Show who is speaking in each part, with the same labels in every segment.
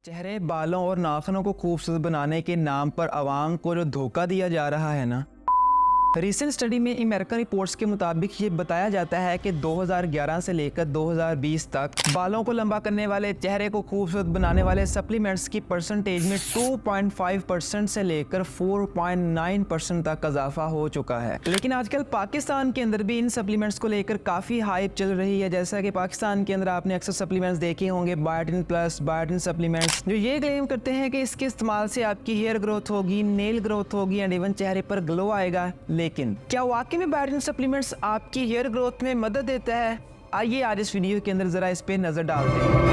Speaker 1: चेहरे, बालों और नाखूनों को खूबसूरत बनाने के नाम पर आवाम को जो धोखा दिया जा रहा है ना। रीसेंट स्टडी में अमेरिकन रिपोर्ट्स के मुताबिक ये बताया जाता है कि 2011 से लेकर 2020 तक बालों को लंबा करने वाले, चेहरे को खूबसूरत बनाने वाले सप्लीमेंट्स की परसेंटेज में 2.5% से लेकर 4.9% तक इजाफा हो चुका है। लेकिन आजकल पाकिस्तान के अंदर भी इन सप्लीमेंट्स को लेकर काफ़ी हाइप चल रही है। जैसा कि पाकिस्तान के अंदर आपने अक्सर सप्लीमेंट्स देखे होंगे, बायोटिन प्लस, बायोटिन सप्लीमेंट्स, जो ये क्लेम करते हैं कि इसके इस्तेमाल से आपकी हेयर ग्रोथ होगी, नेल ग्रोथ होगी एंड इवन चेहरे पर ग्लो आएगा। लेकिन क्या वाकई में बायोटिन सप्लीमेंट्स आपकी हेयर ग्रोथ में मदद देता है? आइए आज इस वीडियो के अंदर जरा इस पे नजर डालते हैं।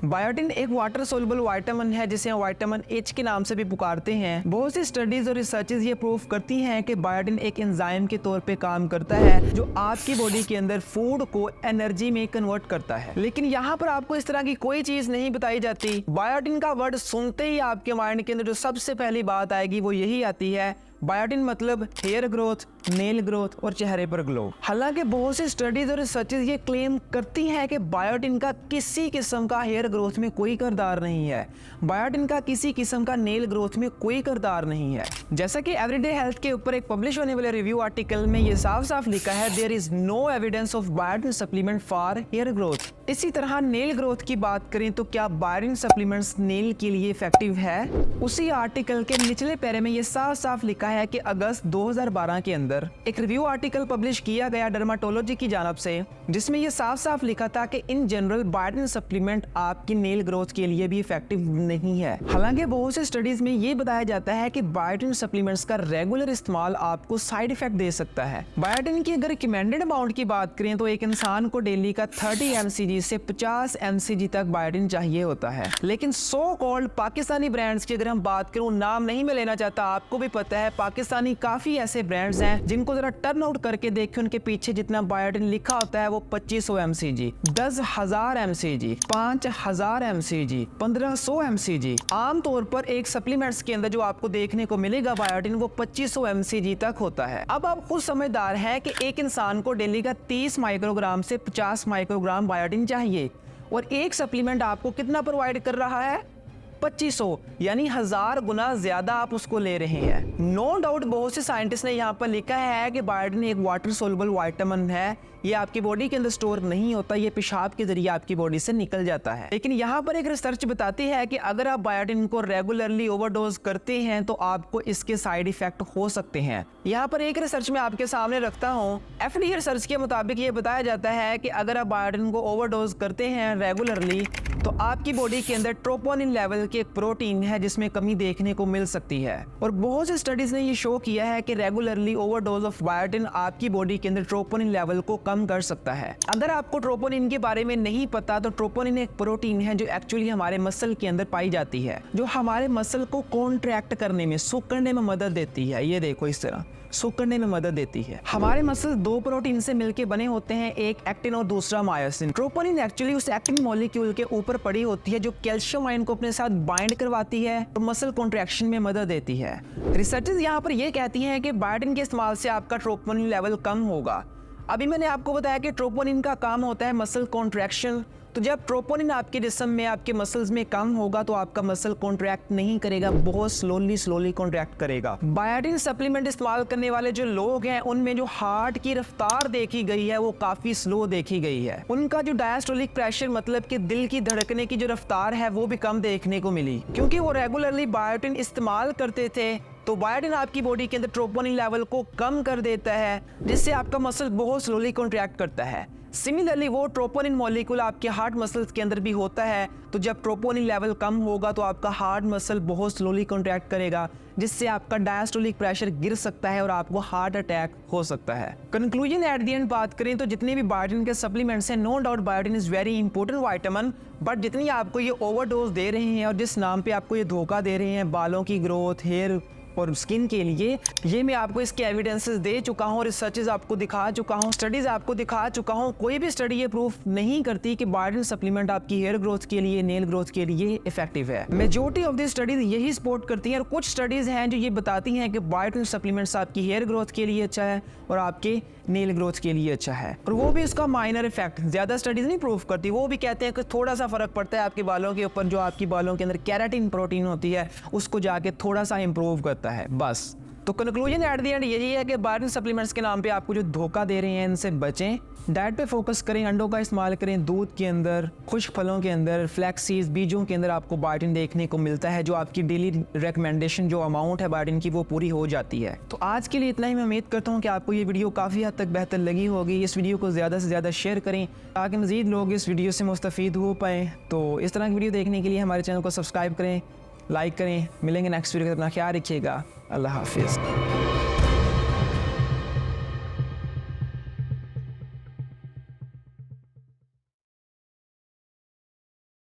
Speaker 1: बायोटिन एक वाटर सोल्युबल विटामिन है जिसे हम विटामिन एच के नाम से भी पुकारते हैं। बहुत सी स्टडीज और रिसर्चेस ये प्रूव करती हैं कि बायोटिन एक एंजाइम के तौर पे काम करता है जो आपकी बॉडी के अंदर फूड को एनर्जी में कन्वर्ट करता है। लेकिन यहाँ पर आपको इस तरह की कोई चीज नहीं बताई जाती। बायोटिन का वर्ड सुनते ही आपके माइंड के अंदर जो सबसे पहली बात आएगी वो यही आती है, बायोटिन मतलब हेयर ग्रोथ, नेल ग्रोथ और चेहरे पर ग्लो। हालांकि बहुत सी स्टडीज और रिसर्चेस ये क्लेम करती हैं कि बायोटिन का किसी किस्म का हेयर ग्रोथ में कोई किरदार नहीं है, बायोटिन का किसी किस्म का नेल ग्रोथ में कोई किरदार नहीं है। जैसा कि एवरीडे हेल्थ के ऊपर एक पब्लिश होने वाले रिव्यू आर्टिकल में ये साफ साफ लिखा है, there is no evidence of biotin supplement for hair growth. इसी तरह नेल ग्रोथ की बात करें तो क्या बायोटिन सप्लीमेंट्स नेल के लिए इफेक्टिव है? उसी आर्टिकल के निचले पैरे में ये साफ साफ लिखा है कि अगस्त 2012 के अंदर एक रिव्यू आर्टिकल पब्लिश किया गया डर्माटोलॉजी की जानब से, जिसमें यह साफ साफ लिखा था कि इन जनरल बायोटिन सप्लीमेंट आपकी नेल ग्रोथ के लिए भी इफेक्टिव नहीं है। हालांकि बहुत से स्टडीज में यह बताया जाता है कि बायोटिन सप्लीमेंट्स का रेगुलर इस्तेमाल आपको साइड इफेक्ट दे सकता है। बायोटिन की अगर रिकमेंडेड अमाउंट की बात करें तो एक इंसान को डेली का 30 mcg से 50 mcg तक बायोटिन चाहिए होता है। लेकिन सो कॉल्ड पाकिस्तानी ब्रांड्स की अगर हम बात करूं, नाम नहीं मैं लेना चाहता, आपको भी पता है पाकिस्तानी काफी ऐसे ब्रांड्स हैं जिनको जरा टर्न आउट करके देखें, उनके पीछे जितना बायोटिन लिखा होता है वो 2500 mcg, 10,000 mcg, 5,000 mcg, 1500 mcg। आमतौर पर एक सप्लीमेंट्स के अंदर जो आपको देखने को मिलेगा बायोटिन वो 2500 mcg तक होता है। अब आप खुद समझदार हैं कि एक इंसान को डेली का 30 माइक्रोग्राम से 50 माइक्रोग्राम बायोटिन चाहिए और एक सप्लीमेंट आपको कितना प्रोवाइड कर रहा है? 2500, यानी 1000 गुना ज्यादा आप उसको ले रहे हैं। नो डाउट बहुत से साइंटिस्ट ने यहाँ पर लिखा है कि बायोटिन एक वाटर सोल्युबल विटामिन है, ये आपकी बॉडी के अंदर स्टोर नहीं होता, ये पेशाब के जरिए आपकी बॉडी से निकल जाता है। लेकिन यहाँ पर एक रिसर्च बताती है कि अगर आप बायोटिन को रेगुलरली ओवरडोज करते हैं तो आपको इसके साइड इफेक्ट हो सकते हैं। यहाँ पर एक रिसर्च में आपके सामने रखता हूँ। FDA रिसर्च के मुताबिक ये बताया जाता है कि अगर आप बायोटिन को ओवरडोज करते हैं रेगुलरली तो आपकी बॉडी के अंदर ट्रोपोनिन लेवल की एक प्रोटीन है जिसमें कमी देखने को मिल सकती है। और बहुत सी स्टडीज ने ये शो किया है कि रेगुलरली ओवरडोज ऑफ बायोटिन आपकी बॉडी के अंदर ट्रोपोनिन लेवल को कम कर सकता है। अगर आपको ट्रोपोनिन के बारे में नहीं पता तो ट्रोपोनिन एक प्रोटीन है जो एक्चुअली हमारे मसल के अंदर पाई जाती है, जो हमारे मसल को कॉन्ट्रैक्ट करने में, सुकड़ने में मदद देती है। ये देखो इस तरह सुकड़ने में मदद देती है। हमारे मसल दो प्रोटीन से मिलकर बने होते हैं, एक एक्टिन और दूसरा मायोसिन। ट्रोपोनिन एक्चुअली उस एक्टिन मॉलिक्यूल के ऊपर पड़ी होती है जो कैल्शियम आयन को अपने साथ बाइंड करवाती है और मसल कॉन्ट्रैक्शन में मदद देती है। रिसर्चर्स यहाँ पर यह कहती हैं कि बायोटिन के इस्तेमाल से आपका ट्रोपोनिन लेवल कम होगा। अभी मैंने आपको बताया कि ट्रोपोनिन का काम होता है मसल कॉन्ट्रैक्शन, तो जब ट्रोपोनिन आपके जिस्म में, आपके मसल्स में कम होगा तो आपका मसल कॉन्ट्रैक्ट नहीं करेगा, बहुत स्लोली कॉन्ट्रैक्ट करेगा। बायोटिन सप्लीमेंट इस्तेमाल करने वाले जो लोग हैं उनमें जो हार्ट की रफ्तार देखी गई है वो काफी स्लो देखी गई है। उनका जो डायस्टोलिक प्रेशर मतलब कि दिल की धड़कने की जो रफ्तार है वो भी कम देखने को मिली, क्योंकि वो रेगुलरली बायोटिन इस्तेमाल करते थे। तो बायोटिन आपकी बॉडी के अंदर ट्रोपोनिन लेवल को कम कर देता है जिससे आपका मसल बहुत स्लोली कॉन्ट्रैक्ट करता है। सिमिलरली वो ट्रोपोनिन मॉलिक्यूल आपके हार्ट मसल्स के अंदर भी होता है, तो जब ट्रोपोनिन लेवल कम होगा तो आपका हार्ट मसल बहुत स्लोली कॉन्ट्रैक्ट करेगा जिससे आपका डायस्टोलिक प्रेशर गिर सकता है और आपको हार्ट अटैक हो सकता है। कंक्लूजन एट द एंड बात करें तो जितने भी बायोटिन के सप्लीमेंट्स हैं, no doubt biotin is very important vitamin, but जितनी आपको ये ओवरडोज दे रहे हैं और जिस नाम पे आपको ये धोखा दे रहे हैं, बालों की ग्रोथ, हेयर और स्किन के लिए। ये मैं आपको इसके एविडेंसेस दे चुका हूँ, रिसर्चेज आपको दिखा चुका हूँ, स्टडीज आपको दिखा चुका हूँ। कोई भी स्टडी ये प्रूफ नहीं करती कि बायोटिन सप्लीमेंट आपकी हेयर ग्रोथ के लिए, नेल ग्रोथ के लिए इफेक्टिव है। मेजॉरिटी ऑफ दी स्टडीज यही सपोर्ट करती हैं, और कुछ स्टडीज हैं जो ये बताती हैं कि बायोटिन सप्लीमेंट्स आपकी हेयर ग्रोथ के लिए अच्छा है और आपके नेल ग्रोथ के लिए अच्छा है, और वो भी इसका माइनर इफेक्ट। ज़्यादा स्टडीज नहीं प्रूफ करती, वो भी कहते हैं कि थोड़ा सा फर्क पड़ता है आपके बालों के ऊपर, जो आपकी बालों के अंदर केराटिन प्रोटीन होती है उसको जाके थोड़ा सा इंप्रूव करता है, बस। तो कंक्लूजन एट द एंड यही है कि बायोटिन सप्लीमेंट्स के नाम पे आपको जो धोखा दे रहे हैं इनसे बचें, डाइट पे फोकस करें, अंडों का इस्तेमाल करें, दूध के अंदर, खुश्क फलों के अंदर, फ्लैक्स सीड्स, बीजों के अंदर आपको बायोटिन देखने को मिलता है, जो आपकी डेली रिकमेंडेशन जो अमाउंट है बायोटिन की वो पूरी हो जाती है। तो आज के लिए इतना ही। मैं उम्मीद करता हूँ कि आपको ये वीडियो काफ़ी हद तक बेहतर लगी होगी। इस वीडियो को ज़्यादा से ज़्यादा शेयर करें ताकि मज़ीद लोग इस वीडियो से मुस्तफ़ीद हो पाएँ। तो इस तरह की वीडियो देखने के लिए हमारे चैनल को सब्सक्राइब करें, लाइक करें। मिलेंगे नेक्स्ट वीडियो के, अपना ख्याल रखिएगा। अल्लाह हाफिज़।